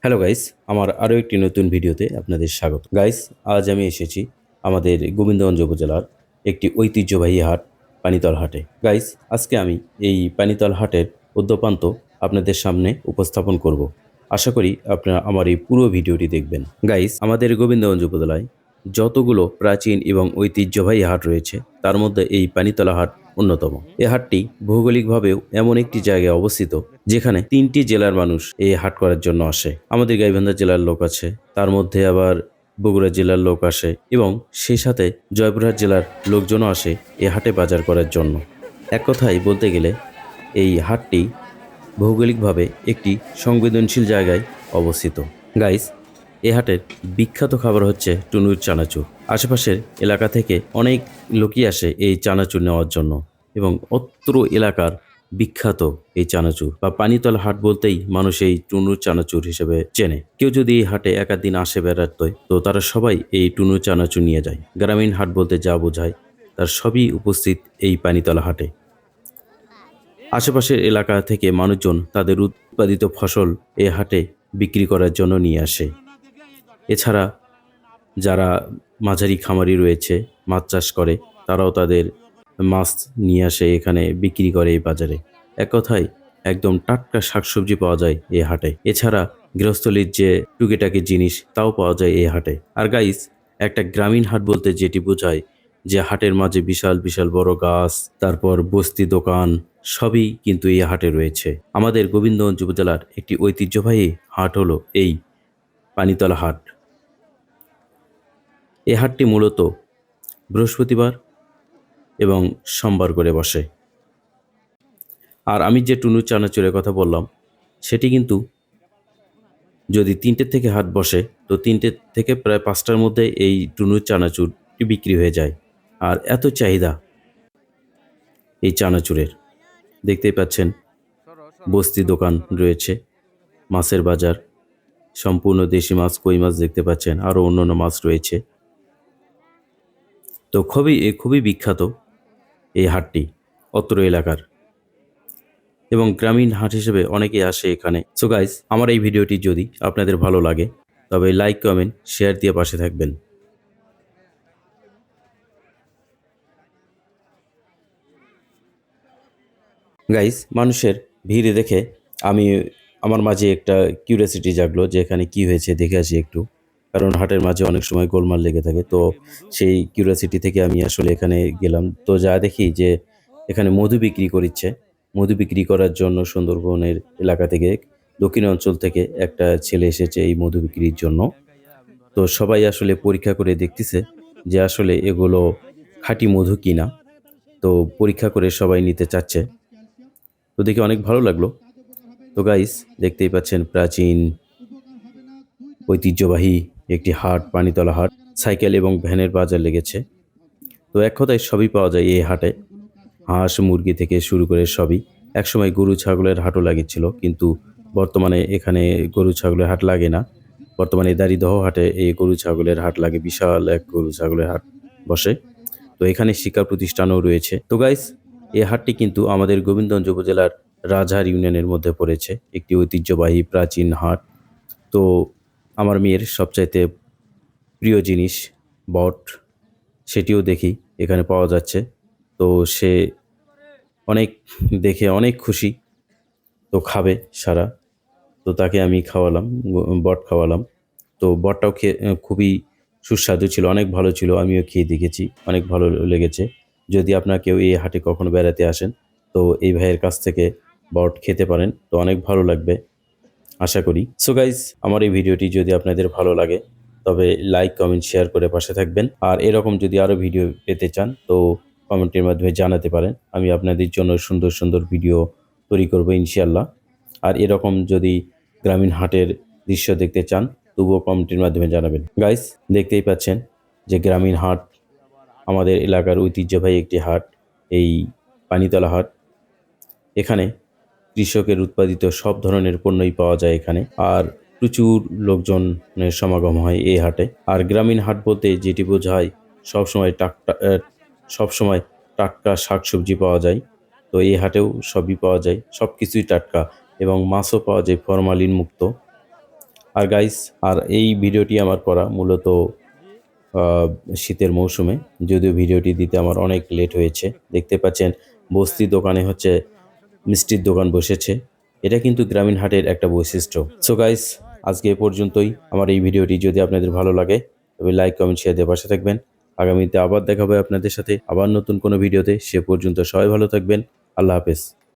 Hello guys, আমার আরও একটি নতুন ভিডিওতে আপনাদের স্বাগত। গাইস, আজ আমি এসেছি আমাদের গোবিন্দগঞ্জ উপজেলার একটি ঐতিহ্যবাহী হাট, পানিতল হাটে। গাইস, আজকে আমি এই পানিতল হাটের উদ্যোপান্ত আপনাদের সামনে উপস্থাপন করব। আশা করি আপনারা আমার এই পুরো ভিডিওটি দেখবেন। গাইস, আমাদের গোবিন্দগঞ্জ উপজেলায় যতগুলো প্রাচীন এবং ঐতিহ্যবাহী হাট রয়েছে তার মধ্যে এই পানিতলা হাট অন্যতম। এই হাটটি ভৌগোলিকভাবেও এমন একটি জায়গায় অবস্থিত যেখানে 3টি জেলার মানুষ এই হাট করার জন্য আসে। আমাদের গাইবান্ধা জেলার লোক আছে, তার মধ্যে আবার বগুড়া জেলার লোক আসে এবং সেই সাথে জয়পুরহাট জেলার লোকজনও আসে এই হাটে বাজার করার জন্য। এক কথায় বলতে গেলে এই হাটটি ভৌগোলিকভাবে একটি সংবেদনশীল জায়গায় অবস্থিত। গাইস, এ হাটের বিখ্যাত খাবার হচ্ছে টুনুর চানাচুর। আশেপাশের এলাকা থেকে অনেক লোকই আসে এই চানাচুর নেওয়ার জন্য এবং অত্র এলাকার বিখ্যাত এই চানাচুর বা পানিতলা হাট বলতেই মানুষ এই টুনুর চানাচুর হিসেবে চেনে। কেউ যদি এই হাটে একাদিন আসে বেড়াতে, তো তারা সবাই এই টুনুর চানাচুর নিয়ে যায়। গ্রামীণ হাট বলতে যা বোঝায় তার সবই উপস্থিত এই পানিতলা হাটে। আশেপাশের এলাকা থেকে মানুষজন তাদের উৎপাদিত ফসল এ হাটে বিক্রি করার জন্য নিয়ে আসে। এছাড়া যারা মাঝারি খামারি রয়েছে, মাছ চাষ করে, তারাও তাদের মাছ নিয়ে আসে এখানে বিক্রি করে এই বাজারে। এক কথায় একদম টাটকা শাকসবজি পাওয়া যায় এই হাটে। এছাড়া গৃহস্থলীর যে টুকিটাকি জিনিস তাও পাওয়া যায় এই হাটে। আর গাইস, একটা গ্রামীণ হাট বলতে যেটি বোঝায় যে হাটের মাঝে বিশাল বিশাল বড় গাছ, তারপর বস্তি দোকান, সবই কিন্তু এই হাটে রয়েছে। আমাদের গোবিন্দগঞ্জ উপজেলার একটি ঐতিহ্যবাহী হাট হলো এই পানিতলা হাট। এই হাটটি মূলত বৃহস্পতিবার এবং সোমবার করে বসে। আর আমি যে টুনু চানাচুরের কথা বললাম সেটি কিন্তু যদি 3টে থেকে হাট বসে, তো 3টে থেকে প্রায় 5টার মধ্যে এই টুনুর চানাচুরটি বিক্রি হয়ে যায়। আর এত চাহিদা এই চানাচুরের, দেখতেই পাচ্ছেন বস্তি দোকান রয়েছে, মাছের বাজার, সম্পূর্ণ দেশি মাছ, কই মাছ দেখতে পাচ্ছেন, আরও অন্যান্য মাছ রয়েছে। তো খুবই বিখ্যাত এই হাটটি অত্র এলাকার এবং গ্রামীণ হাট হিসেবে অনেকেই আসে এখানে। সো গাইস, আমার এই ভিডিওটি যদি আপনাদের ভালো লাগে তবে লাইক, কমেন্ট, শেয়ার দিয়ে পাশে থাকবেন। গাইস, মানুষের ভিড়ে দেখে আমি আমার মাঝে একটা কিউরিয়াসিটি জাগলো যে এখানে কি হয়েছে দেখে আসি একটু। কারণ হাটের মাঝে অনেক সময় গোলমাল লেগে থাকে, তো সেই কিউরিয়াসিটি থেকে আমি আসলে এখানে গেলাম। তো যা দেখি যে এখানে মধু বিক্রি করছে। মধু বিক্রি করার জন্য সুন্দরবনের এলাকা থেকে, দক্ষিণ অঞ্চল থেকে একটা ছেলে এসেছে এই মধু বিক্রির জন্য। তো সবাই আসলে পরীক্ষা করে দেখতেছে যে আসলে এগুলো খাঁটি মধু কিনা। তো পরীক্ষা করে সবাই নিতে চাচ্ছে। তো দেখে অনেক ভালো লাগলো। তো গাইস, দেখতেই পাচ্ছেন প্রাচীন ঐতিহ্যবাহী একটি হাট, পানিতলা হাট। সাইকেল এবং ভ্যানের বাজার লেগেছে। তো এক কথায় সবই পাওয়া যায় এই হাটে, হাঁস মুরগি থেকে শুরু করে সবই। একসময় গরু ছাগলের হাটও লাগেছিল, কিন্তু বর্তমানে এখানে গরু ছাগলের হাট লাগে না। বর্তমানে দাড়িদহ হাটে এই গরু ছাগলের হাট লাগে, বিশাল এক গরু ছাগলের হাট বসে। তো এখানে শিক্ষা প্রতিষ্ঠানও রয়েছে। তো গাইস, এই হাটটি কিন্তু আমাদের গোবিন্দগঞ্জ উপজেলার রাজহার ইউনিয়নের মধ্যে পড়েছে, একটি ঐতিহ্যবাহী প্রাচীন হাট। তো আমার মেয়ের সবচাইতে প্রিয় জিনিস বট, সেটিও দেখি এখানে পাওয়া যাচ্ছে। তো সে অনেক দেখে অনেক খুশি, তো খাবে সারা। তো তাকে আমি খাওয়ালাম, বট খাওয়ালাম। তো বটটাও খেয়ে খুবই সুস্বাদু ছিল, অনেক ভালো ছিল। আমিও খেয়ে দেখেছি, অনেক ভালো লেগেছে। যদি আপনার কেউ এই হাটে কখনো বেড়াতে আসেন, তো এই ভাইয়ের কাছ থেকে বট খেতে পারেন, তো অনেক ভালো লাগবে আশা করি। সো গাইজ, আমার এই ভিডিওটি যদি আপনাদের ভালো লাগে তবে লাইক, কমেন্ট, শেয়ার করে পাশে থাকবেন। আর এরকম যদি আরও ভিডিও পেতে চান তো কমেন্টের মাধ্যমে জানাতে পারেন। আমি আপনাদের জন্য সুন্দর সুন্দর ভিডিও তৈরি করবো ইনশাল্লাহ। আর এরকম যদি গ্রামীণ হাটের দৃশ্য দেখতে চান তবুও কমেন্টের মাধ্যমে জানাবেন। গাইস, দেখতেই পাচ্ছেন যে গ্রামীণ হাট আমাদের এলাকার ঐতিহ্যবাহী একটি হাট, এই পানিতলা হাট। এখানে কৃষকের উৎপাদিত সব ধরনের পণ্যই পাওয়া যায় এখানে। আর প্রচুর লোকজনের সমাগম হয় এই হাটে। আর গ্রামীণ হাট বলতে যেটি বোঝায় সবসময় টাটকা শাকসবজি পাওয়া যায়। তো এই হাটেও সবই পাওয়া যায়, সব কিছুই টাটকা এবং মাছও পাওয়া যায় ফরমালিন মুক্ত। আর গাইস, আর এই ভিডিওটি আমার করা মূলত শীতের মৌসুমে, যদিও ভিডিওটি দিতে আমার অনেক লেট হয়েছে। দেখতে পাচ্ছেন বস্তি দোকানে হচ্ছে মিষ্টির দোকান বসেছে। এটা কিন্তু গ্রামীণ হাটের একটা বৈশিষ্ট্য। সো গাইস, আজকে এ পর্যন্তই। আমার এই ভিডিওটি যদি আপনাদের ভালো লাগে তবে লাইক, কমেন্ট, শেয়ার দিয়ে পাশে থাকবেন। আগামীতে আবার দেখা হবে আপনাদের সাথে আবার নতুন কোনো ভিডিওতে। সে পর্যন্ত সবাই ভালো থাকবেন। আল্লাহ হাফেজ।